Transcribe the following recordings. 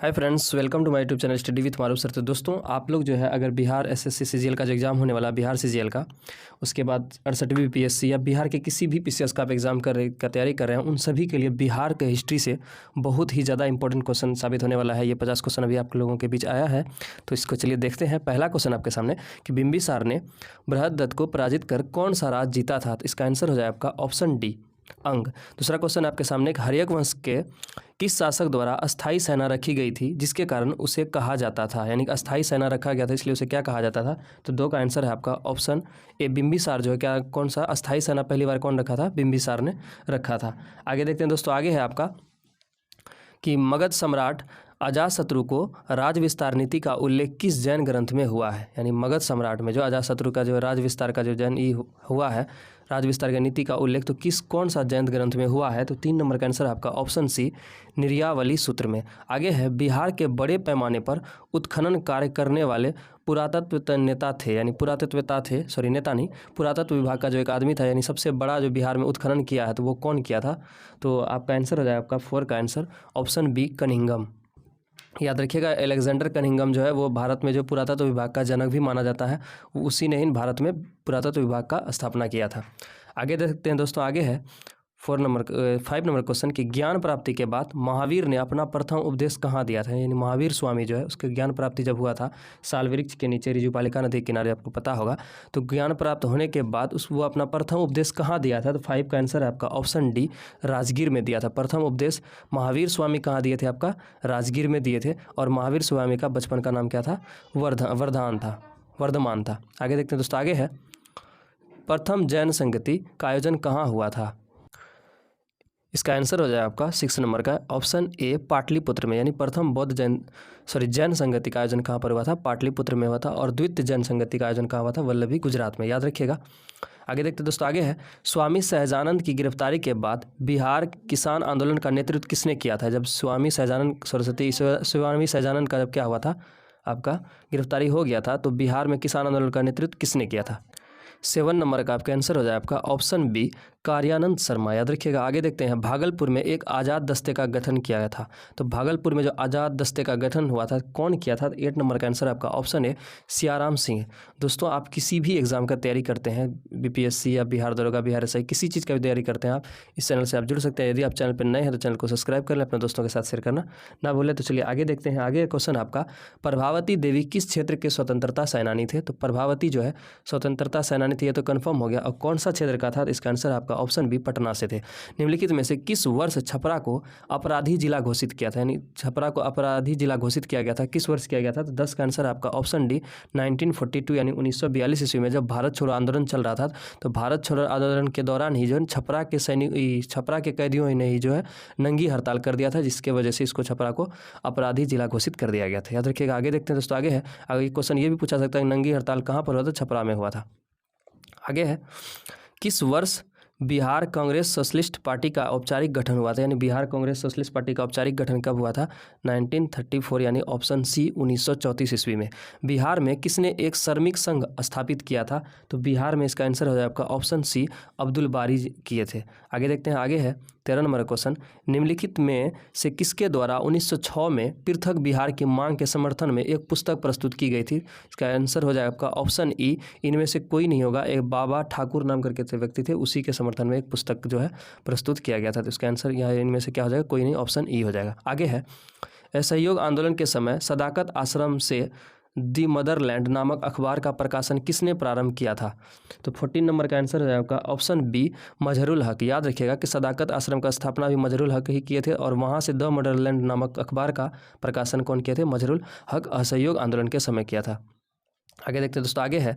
Hi friends, welcome to my YouTube channel study with Maroof sir. तो दोस्तों, आप लोग जो है अगर बिहार एसएससी सीजीएल का जो एग्ज़ाम होने वाला बिहार सीजीएल का, उसके बाद 68वीं बीपीएससी या बिहार के किसी भी पीसीएस का आप एग्ज़ाम का तैयारी कर रहे हैं, उन सभी के लिए बिहार के हिस्ट्री से बहुत ही ज़्यादा इंपॉर्टेंट क्वेश्चन साबित होने वाला है। ये 50 क्वेश्चन अभी आप लोगों के बीच आया है, तो इसको चलिए देखते हैं। पहला क्वेश्चन आपके सामने कि बिंबिसार ने बृहद्रथ को पराजित कर कौन सा राज्य जीता था? तो इसका आंसर हो जाए आपका ऑप्शन डी, अंग। दूसरा क्वेश्चन आपके सामने, हर्यक वंश के किस शासक द्वारा अस्थाई सेना रखी गई थी जिसके कारण उसे कहा जाता था, यानी कि अस्थाई सेना रखा गया था इसलिए उसे क्या कहा जाता था? तो दो का आंसर है आपका ऑप्शन ए, बिंबिसार जो है क्या कौन सा अस्थाई सेना पहली बार कौन रखा था? बिंबिसार ने रखा था। आगे देखते हैं दोस्तों, आगे है आपका कि मगध सम्राट अजातशत्रु को राज विस्तार नीति का उल्लेख किस जैन ग्रंथ में हुआ है? यानी मगध सम्राट में जो अजातशत्रु का जो राज विस्तार का जो जैन हुआ है, राज विस्तार की नीति का उल्लेख तो कौन सा जैन ग्रंथ में हुआ है? तो 3 नंबर का आंसर आपका ऑप्शन सी, निर्यावली सूत्र में। आगे है, बिहार के बड़े पैमाने पर उत्खनन कार्य करने वाले पुरातत्व नेता थे, यानी पुरातत्ववेता थे, नेता नहीं, पुरातत्व विभाग का जो एक आदमी था, यानी सबसे बड़ा जो बिहार में उत्खनन किया है, तो वो कौन किया था? तो आपका आंसर हो जाए आपका 4 का आंसर ऑप्शन बी, कनिंघम। याद रखिएगा, अलेक्जेंडर कनिंघम जो है वो भारत में जो पुरातत्व विभाग का जनक भी माना जाता है। उसी ने ही भारत में पुरातत्व विभाग का स्थापना किया था। आगे देखते हैं दोस्तों, आगे है 5 नंबर क्वेश्चन कि ज्ञान प्राप्ति के बाद महावीर ने अपना प्रथम उपदेश कहाँ दिया था? यानी महावीर स्वामी जो है उसके ज्ञान प्राप्ति जब हुआ था साल वृक्ष के नीचे ऋजुपालिका नदी के किनारे, आपको पता होगा। तो ज्ञान प्राप्त होने के बाद वो अपना प्रथम उपदेश कहाँ दिया था? तो 5 का आंसर है आपका ऑप्शन डी, राजगीर में दिया था। प्रथम उपदेश महावीर स्वामी कहाँ दिए थे? आपका राजगीर में दिए थे। और महावीर स्वामी का बचपन का नाम क्या था? वर्धमान था। आगे देखते हैं दोस्तों, आगे है प्रथम जैन संगति का आयोजन कहाँ हुआ था? इसका आंसर हो जाए आपका 6 नंबर का ऑप्शन ए, पाटलिपुत्र में। यानी प्रथम जैन संगति का आयोजन कहाँ पर हुआ था? पाटलिपुत्र में हुआ था। और द्वितीय जैन संगति का आयोजन कहाँ हुआ था? वल्लभी, गुजरात में। याद रखिएगा। आगे देखते दोस्तों, आगे है स्वामी सहजानंद की गिरफ्तारी के बाद बिहार किसान आंदोलन का नेतृत्व किसने किया था? जब स्वामी सहजानंद का जब क्या हुआ था, आपका गिरफ्तारी हो गया था, तो बिहार में किसान आंदोलन का नेतृत्व किसने किया था? 7 नंबर का आपका आंसर हो जाए आपका ऑप्शन बी, कार्यानंद शर्मा। याद रखिएगा। आगे देखते हैं, भागलपुर में एक आज़ाद दस्ते का गठन किया गया था। तो भागलपुर में जो आज़ाद दस्ते का गठन हुआ था कौन किया था? 8 नंबर का आंसर आपका ऑप्शन है, सियाराम सिंह। दोस्तों, आप किसी भी एग्जाम का तैयारी करते हैं, बीपीएससी या बिहार दरोगा, बिहार एसआई, किसी चीज़ का भी तैयारी करते हैं, आप इस चैनल से आप जुड़ सकते हैं। यदि आप चैनल पर नए हैं तो चैनल को सब्सक्राइब कर लें, अपने दोस्तों के साथ शेयर करना ना भूलें। तो चलिए आगे देखते हैं। आगे क्वेश्चन आपका, प्रभावती देवी किस क्षेत्र के स्वतंत्रता सेनानी थे? तो प्रभावती जो है स्वतंत्रता सेनानी थी, ये तो कन्फर्म हो गया। और कौन सा क्षेत्र का था? इसका आंसर आपका ऑप्शन बी, पटना से थे। निम्नलिखित में से किस वर्ष छपरा को अपराधी जिला घोषित किया था? यानी छपरा को अपराधी जिला घोषित किया गया था, किस वर्ष किया गया था? तो 10 का आंसर आपका ऑप्शन डी, 1942, यानी 1942 ईस्वी में जब भारत छोड़ो आंदोलन चल रहा था। तो भारत छोड़ो आंदोलन के दौरान ही जो है छपरा के कैदियों ने ही जो है नंगी हड़ताल कर दिया था, जिसके वजह से इसको छपरा को अपराधी जिला घोषित कर दिया गया था। याद रखिएगा। आगे देखते हैं दोस्तों, आगे है, आगे क्वेश्चन ये भी पूछा सकता है नंगी हड़ताल कहाँ पर हुआ था? छपरा में हुआ था। आगे है, किस वर्ष बिहार कांग्रेस सोशलिस्ट पार्टी का औपचारिक गठन हुआ था? यानी बिहार कांग्रेस सोशलिस्ट पार्टी का औपचारिक गठन कब हुआ था? 1934, यानी ऑप्शन सी, 1934 ईस्वी में। बिहार में किसने एक श्रमिक संघ स्थापित किया था? तो बिहार में इसका आंसर हो जाए आपका ऑप्शन सी, अब्दुल बारी किए थे। आगे देखते हैं। आगे है 13 नंबर क्वेश्चन, निम्नलिखित में से किसके द्वारा 1906 में पृथक बिहार की मांग के समर्थन में एक पुस्तक प्रस्तुत की गई थी? इसका आंसर हो जाए आपका ऑप्शन ई, इनमें से कोई नहीं होगा, एक बाबा ठाकुर नाम करके व्यक्ति थे, उसी के समर्थन में एक पुस्तक जो है प्रस्तुत किया गया था। तो इसका आंसर यहाँ इनमें से क्या हो जाएगा? कोई नहीं, ऑप्शन ई हो जाएगा। आगे है, असहयोग आंदोलन के समय सदाकत आश्रम से दी मदरलैंड नामक अखबार का प्रकाशन किसने प्रारंभ किया था? तो 14 नंबर का आंसर है आपका ऑप्शन बी, मजहरुल हक। याद रखिएगा कि सदाकत आश्रम का स्थापना भी मजहरुल हक ही किए थे, और वहाँ से द मदरलैंड नामक अखबार का प्रकाशन कौन किए थे? मजहरुल हक असहयोग आंदोलन के समय किया था। आगे देखते हैं दोस्तों, आगे है,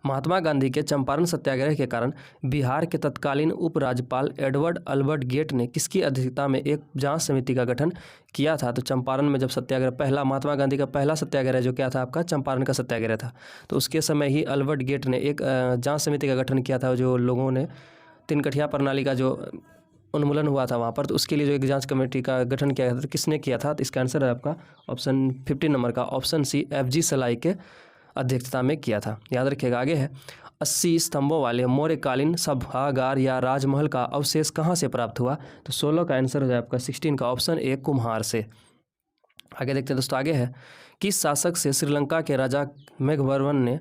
महात्मा गांधी के चंपारण सत्याग्रह के कारण बिहार के तत्कालीन उपराज्यपाल एडवर्ड अल्बर्ट गेट ने किसकी अध्यक्षता में एक जांच समिति का गठन किया था? तो चंपारण में जब सत्याग्रह पहला, महात्मा गांधी का पहला सत्याग्रह जो क्या था आपका? चंपारण का सत्याग्रह था। तो उसके समय ही अल्बर्ट गेट ने एक जाँच समिति का गठन किया था, जो लोगों ने तीन-कठिया प्रणाली का जो उन्मूलन हुआ था वहाँ पर, तो उसके लिए जो एक जांच कमेटी का गठन किया गया था, तो किसने किया था? तो इसका आंसर है आपका ऑप्शन 15 नंबर का ऑप्शन सी, FG सलाई के अध्यक्षता में किया था। याद रखिएगा। आगे है, 80 स्तंभों वाले मौर्यकालीन सभागार या राजमहल का अवशेष कहाँ से प्राप्त हुआ? तो 16 का आंसर हो जाए आपका 16 का ऑप्शन ए, कुम्हार से। आगे देखते हैं दोस्तों, आगे है किस शासक से श्रीलंका के राजा मेघवर्मन ने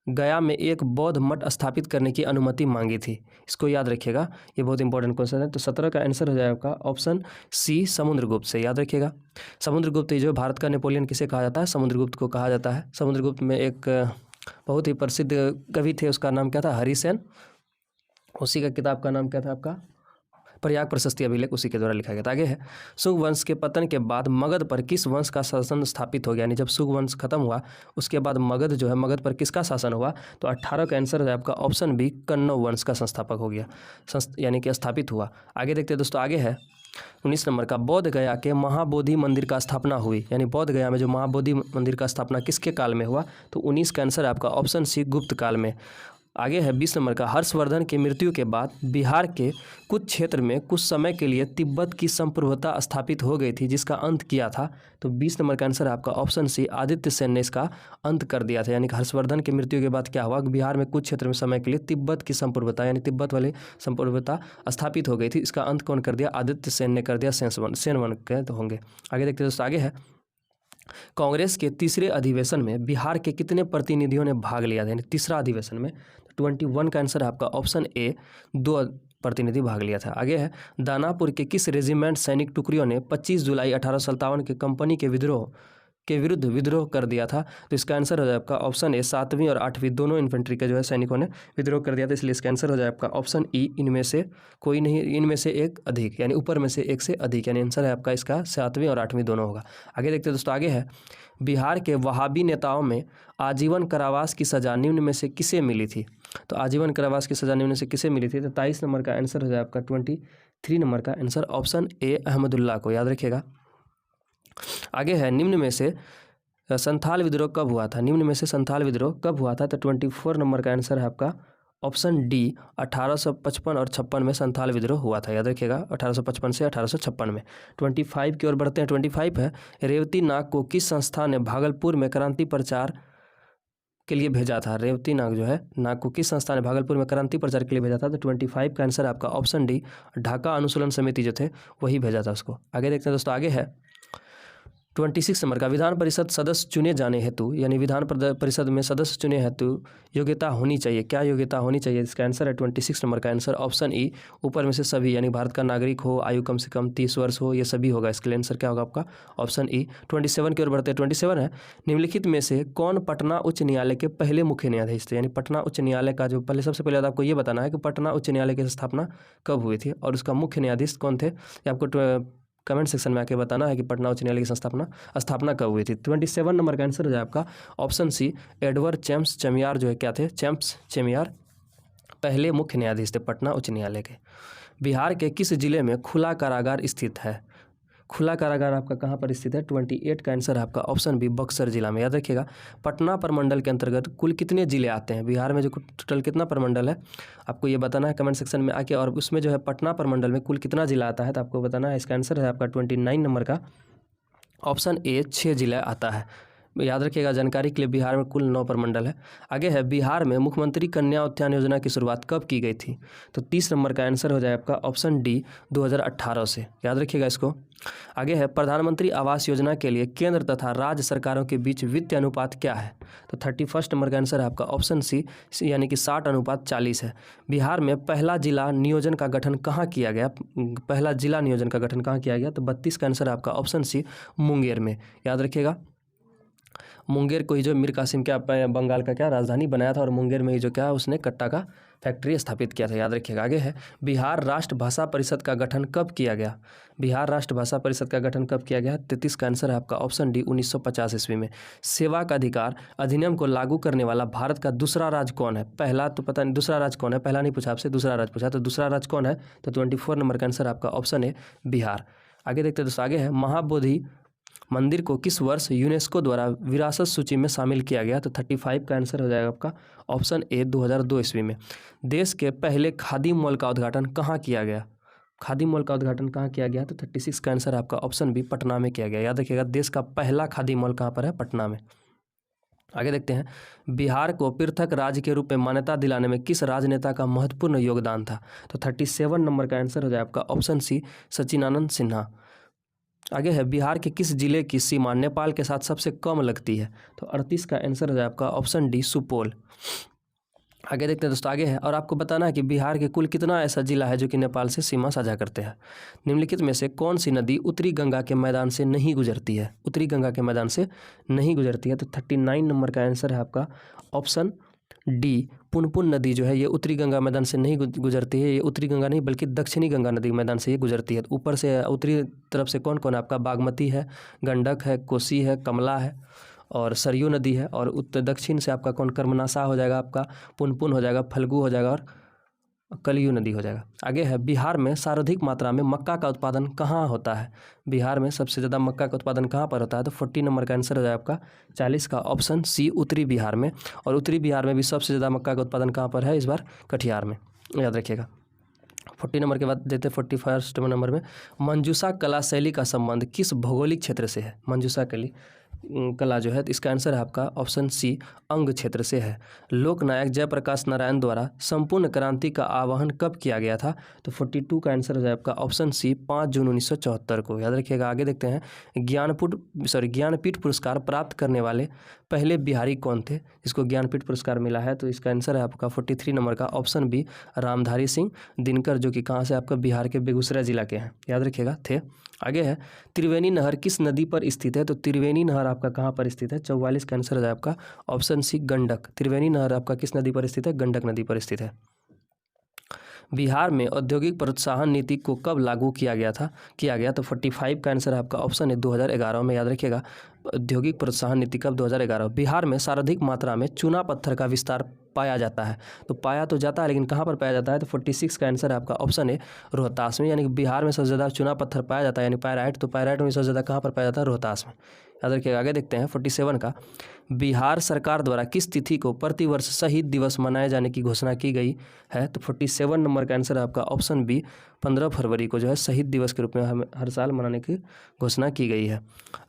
गया में एक बौद्ध मठ स्थापित करने की अनुमति मांगी थी? इसको याद रखिएगा, ये बहुत इंपॉर्टेंट क्वेश्चन है। तो 17 का आंसर हो जाएगा आपका ऑप्शन सी समुद्रगुप्त से, याद रखिएगा। समुद्रगुप्त जो भारत का नेपोलियन किसे कहा जाता है? समुद्रगुप्त को कहा जाता है। समुद्रगुप्त में एक बहुत ही प्रसिद्ध कवि थे, उसका नाम क्या था? हरिसेन। उसी का किताब का नाम क्या था आपका? प्रयाग प्रशस्ति अभिलेख, उसी के द्वारा लिखा गया था। आगे है शुंग वंश के पतन के बाद मगध पर किस वंश का शासन स्थापित हो गया? यानी जब शुंग वंश खत्म हुआ उसके बाद मगध जो है, मगध पर किसका शासन हुआ? तो 18 का आंसर है आपका ऑप्शन बी कन्नौ वंश का संस्थापक हो गया, यानी कि स्थापित हुआ। आगे देखते हैं दोस्तों, आगे है 19 नंबर का बोध गया के महाबोधि मंदिर का स्थापना हुई, यानी बोध गया में जो महाबोधि मंदिर का स्थापना किसके काल में हुआ? तो 19 का आंसर है आपका ऑप्शन सी गुप्त काल में। आगे है 20 नंबर का हर्षवर्धन की मृत्यु के बाद बिहार के कुछ क्षेत्र में कुछ समय के लिए तिब्बत की संप्रभुता स्थापित हो गई थी, जिसका अंत किया था? तो 20 नंबर का आंसर है आपका ऑप्शन सी आदित्य सेन ने इसका अंत कर दिया था। यानी कि हर्षवर्धन की मृत्यु के बाद क्या हुआ? बिहार में कुछ क्षेत्र में समय के लिए तिब्बत की संप्रभुता, यानी तिब्बत वाली संप्रभुता स्थापित हो गई थी। इसका अंत कौन कर दिया? आदित्य सेन ने कर दिया। सेन वन के तो होंगे। आगे देखते हैं दोस्तों, आगे है कांग्रेस के तीसरे अधिवेशन में बिहार के कितने प्रतिनिधियों ने भाग लिया था? यानी तीसरा अधिवेशन में 21 का आंसर है आपका ऑप्शन ए 2 प्रतिनिधि भाग लिया था। आगे है दानापुर के किस रेजिमेंट सैनिक टुकड़ियों ने 25 जुलाई 1857 के कंपनी के विद्रोह के विरुद्ध विद्रोह कर दिया था? तो इसका आंसर हो जाए आपका ऑप्शन ए 7वीं और 8वीं दोनों इन्फेंट्री के जो है सैनिकों ने विद्रोह कर दिया था, इसलिए इसका आंसर हो जाए आपका ऑप्शन ई इनमें से कोई नहीं, इनमें से एक अधिक, यानी ऊपर में से एक से अधिक, यानी आंसर है आपका इसका 7वीं और 8वीं दोनों होगा। आगे देखते हैं दोस्तों, आगे है बिहार के वहाबी नेताओं में आजीवन कारावास की सजा निम्न में से किसे मिली थी? तो आजीवन कारावास की सजा निम्न में से किसे मिली थी? तो 23 नंबर का आंसर हो जाए आपका 23 नंबर का आंसर ऑप्शन ए अहमदुल्ला को, याद रखिएगा। आगे है निम्न में से संथाल विद्रोह कब हुआ था? निम्न में से संथाल विद्रोह कब हुआ था? तो 24 नंबर का आंसर है आपका ऑप्शन डी 1855 और 56 में संथाल विद्रोह हुआ था, याद रखिएगा। 1855 से 1856 में। 25 की ओर बढ़ते हैं। 25 है रेवती नाग को किस संस्था ने भागलपुर में क्रांति प्रचार के लिए भेजा था? रेवती नाग जो है नाग को किस संस्था ने भागलपुर में क्रांति प्रचार के लिए भेजा था? तो 25 का आंसर आपका ऑप्शन डी ढाका अनुसूलन समिति जो थे वही भेजा था उसको। आगे देखते हैं दोस्तों, आगे है 26 नंबर का विधान परिषद सदस्य चुने जाने हेतु, यानी विधान परिषद में सदस्य चुने हेतु योग्यता होनी चाहिए। क्या योग्यता होनी चाहिए? इसका आंसर है 26 नंबर का आंसर ऑप्शन ई ऊपर में से सभी, यानी भारत का नागरिक हो, आयु कम से कम 30 वर्ष हो, ये सभी होगा। इसके लिए आंसर क्या होगा आपका ऑप्शन ई। 27 की ओर बढ़ते हैं। 27 है निम्नलिखित में से कौन पटना उच्च न्यायालय के पहले मुख्य न्यायाधीश थे? यानी पटना उच्च न्यायालय का जो पहले, सबसे पहले आपको ये बताना है कि पटना उच्च न्यायालय की स्थापना कब हुई थी और उसका मुख्य न्यायाधीश कौन थे? ये आपको कमेंट सेक्शन में आके बताना है कि पटना उच्च न्यायालय की स्थापना कब हुई थी। 27 नंबर का आंसर हो जाए आपका ऑप्शन सी एडवर्ड चैम्प्स चेमियार जो है क्या थे? चैम्प्स चेमियार पहले मुख्य न्यायाधीश थे पटना उच्च न्यायालय के। बिहार के किस जिले में खुला कारागार स्थित है? खुला कारागार आपका कहाँ पर स्थित है? 28 का आंसर है आपका ऑप्शन बी बक्सर जिला में, याद रखिएगा। पटना प्रमंडल के अंतर्गत कुल कितने जिले आते हैं? बिहार में जो टोटल कितना प्रमंडल है आपको ये बताना है कमेंट सेक्शन में आके, और उसमें जो है पटना प्रमंडल में कुल कितना जिला आता है तो आपको बताना है। इसका आंसर है आपका 29 नंबर का ऑप्शन ए 6 जिला आता है, याद रखिएगा। जानकारी के लिए बिहार में कुल 9 प्रमंडल है। आगे है बिहार में मुख्यमंत्री कन्या उत्थान योजना की शुरुआत कब की गई थी? तो 30 नंबर का आंसर हो जाए आपका ऑप्शन डी 2018 से, याद रखिएगा इसको। आगे है प्रधानमंत्री आवास योजना के लिए केंद्र तथा राज्य सरकारों के बीच वित्तीय अनुपात क्या है? तो 31 नंबर का आंसर है आपका ऑप्शन सी, यानी कि 60:40 है। बिहार में पहला जिला नियोजन का गठन कहाँ किया गया? पहला जिला नियोजन का गठन कहाँ किया गया? तो 32 का आंसर है आपका ऑप्शन सी मुंगेर में, याद रखिएगा। मुंगेर को ही जो मीर कासिम क्या बंगाल का क्या राजधानी बनाया था, और मुंगेर में ही जो क्या उसने कट्टा का फैक्ट्री स्थापित किया था, याद रखिएगा। आगे है बिहार राष्ट्र भाषा परिषद का गठन कब किया गया? बिहार राष्ट्र भाषा परिषद का गठन कब किया गया? 33 का आंसर है आपका ऑप्शन डी 1950 ईस्वी में। सेवा का अधिकार अधिनियम को लागू करने वाला भारत का दूसरा राज्य कौन है? पहला तो पता नहीं, दूसरा राज्य कौन है? पहला नहीं पूछा आपसे, दूसरा राज्य पूछा, तो दूसरा राज्य कौन है? तो 24 नंबर का आंसर आपका ऑप्शन है बिहार। आगे देखते हैं दोस्तों, आगे है महाबोधि मंदिर को किस वर्ष यूनेस्को द्वारा विरासत सूची में शामिल किया गया? तो 35 का आंसर हो जाएगा आपका ऑप्शन ए 2002 ईस्वी में। देश के पहले खादी मॉल का उद्घाटन कहाँ किया गया? खादी मॉल का उद्घाटन कहाँ किया गया? तो 36 का आंसर आपका ऑप्शन बी पटना में किया गया, याद रखिएगा। देश का पहला खादी मॉल कहाँ पर है? पटना में। आगे देखते हैं बिहार को पृथक राज्य के रूप में मान्यता दिलाने में किस राजनेता का महत्वपूर्ण योगदान था? तो 37 नंबर का आंसर हो जाए आपका ऑप्शन सी सचिदानंद सिन्हा। आगे है बिहार के किस जिले की सीमा नेपाल के साथ सबसे कम लगती है? तो 38 का आंसर हो जाए आपका ऑप्शन डी सुपौल। आगे देखते हैं दोस्तों, आगे है और आपको बताना है कि बिहार के कुल कितना ऐसा जिला है जो कि नेपाल से सीमा साझा करते हैं। निम्नलिखित में से कौन सी नदी उत्तरी गंगा के मैदान से नहीं गुजरती है? उत्तरी गंगा के मैदान से नहीं गुजरती है। तो 39 नंबर का आंसर है आपका ऑप्शन डी पुनपुन नदी जो है ये उत्तरी गंगा मैदान से नहीं गुजरती है। ये उत्तरी गंगा नहीं बल्कि दक्षिणी गंगा नदी मैदान से ये गुजरती है। ऊपर से उत्तरी तरफ से कौन कौन है आपका? बागमती है, गंडक है, कोसी है, कमला है और सरयू नदी है। और उत्तर दक्षिण से आपका कौन? कर्मनाशा हो जाएगा, आपका पुनपुन हो जाएगा, फल्गु हो जाएगा और कलियू नदी हो जाएगा। आगे है बिहार में सर्वाधिक मात्रा में मक्का का उत्पादन कहाँ होता है? बिहार में सबसे ज़्यादा मक्का का उत्पादन कहाँ पर होता है? तो 40 नंबर का आंसर हो जाएगा आपका 40 का ऑप्शन सी उत्तरी बिहार में। और उत्तरी बिहार में भी सबसे ज़्यादा मक्का का उत्पादन कहाँ पर है? इस बार कटिहार में, याद रखिएगा। 40 नंबर के बाद देते 41 नंबर में मंजूषा कला शैली का संबंध किस भौगोलिक क्षेत्र से है? मंजूषा कला जो है, तो इसका आंसर है आपका ऑप्शन सी अंग क्षेत्र से है। लोकनायक जयप्रकाश नारायण द्वारा संपूर्ण क्रांति का आह्वान कब किया गया था? तो 42 का आंसर हो जाए आपका ऑप्शन सी 5 जून 1974 को, याद रखिएगा। आगे देखते हैं ज्ञानपीठ पुरस्कार प्राप्त करने वाले पहले बिहारी कौन थे जिसको ज्ञानपीठ पुरस्कार मिला है? तो इसका आंसर है आपका 43 नंबर का ऑप्शन बी रामधारी सिंह दिनकर, जो कि कहाँ से आपका? बिहार के बेगूसराय जिला के हैं, याद रखिएगा थे। आगे है त्रिवेणी नहर किस नदी पर स्थित है? तो त्रिवेणी नहर आपका कहाँ पर स्थित है? 44 का आंसर है आपका ऑप्शन सी गंडक। त्रिवेणी नहर आपका किस नदी पर स्थित है? गंडक नदी पर स्थित है। बिहार में औद्योगिक प्रोत्साहन नीति को कब लागू किया गया तो 45 का आंसर है आपका ऑप्शन है 2011 में, याद रखिएगा। औद्योगिक प्रोत्साहन नीति कब? 2011। बिहार में सर्वाधिक मात्रा में चूना पत्थर का विस्तार पाया जाता है। तो पाया तो जाता है लेकिन कहाँ पर पाया जाता है? तो 46 का आंसर है आपका ऑप्शन है रोहतास में। यानी कि बिहार में सबसे ज़्यादा चूना पत्थर पाया जाता है, यानी पायराइट। तो पायराइट में सबसे ज़्यादा कहाँ पर पाया जाता है? रोहतास में, याद रखिएगा। आगे देखते हैं 47 का बिहार सरकार द्वारा किस तिथि को प्रतिवर्ष शहीद दिवस मनाए जाने की घोषणा की गई है? तो 47 नंबर का आंसर है आपका ऑप्शन बी 15 फरवरी को जो है शहीद दिवस के रूप में हमें हर साल मनाने की घोषणा की गई है।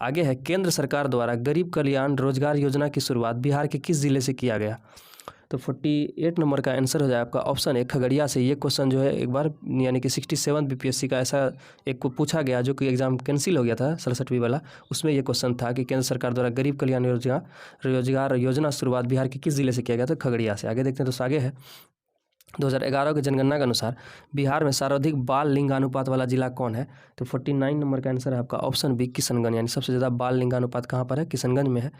आगे है केंद्र सरकार द्वारा गरीब कल्याण रोजगार योजना की शुरुआत बिहार के किस जिले से किया गया? तो 48 नंबर का आंसर हो जाए आपका ऑप्शन है खगड़िया से। ये क्वेश्चन जो है एक बार यानी कि 67 बीपीएससी का ऐसा एक को पूछा गया जो कि एग्जाम कैंसिल हो गया था 67वीं वाला, उसमें ये क्वेश्चन था कि केंद्र सरकार द्वारा गरीब कल्याण रोजगार योजना शुरुआत बिहार के किस जिले से किया गया था? खगड़िया से। आगे देखते हैं तो आगे है 2011 की जनगणना के अनुसार बिहार में सर्वाधिक बाल लिंगानुपात वाला जिला कौन है? तो 49 नंबर का आंसर है आपका ऑप्शन बी किशनगंज, यानी सबसे ज़्यादा बाल लिंगानुपात कहाँ पर है? किशनगंज में है।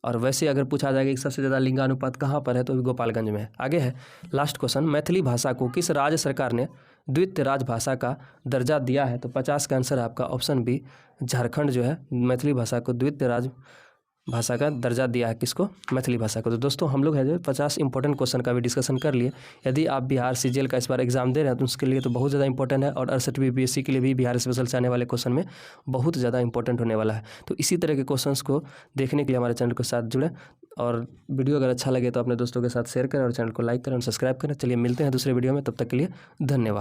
और वैसे अगर पूछा जाएगा कि सबसे ज़्यादा लिंगानुपात कहाँ पर है तो गोपालगंज में है। आगे है लास्ट क्वेश्चन मैथिली भाषा को किस राज्य सरकार ने द्वितीय राजभाषा का दर्जा दिया है? तो 50 का आंसर है आपका ऑप्शन बी झारखंड जो है मैथिली भाषा को द्वितीय राजभाषा का दर्जा दिया है। किसको? मैथिली भाषा को। तो दोस्तों हम लोग है जो 50 इंपॉर्टेंट क्वेश्चन का भी डिस्कशन कर लिए। यदि आप बिहार सीजीएल का इस बार एग्जाम दे रहे हैं तो उसके लिए तो बहुत ज़्यादा इंपॉर्टेंट है और 68वीं बीपीएससी के लिए भी बिहार स्पेशल से आने वाले क्वेश्चन में बहुत ज़्यादा इंपॉर्टेंट होने वाला है। तो इसी तरह के क्वेश्चंस को देखने के लिए हमारे चैनल के साथ जुड़े और वीडियो अगर अच्छा लगे तो अपने दोस्तों के साथ शेयर करें और चैनल को लाइक करें और सब्सक्राइब करें। चलिए मिलते हैं दूसरे वीडियो में, तब तक के लिए धन्यवाद।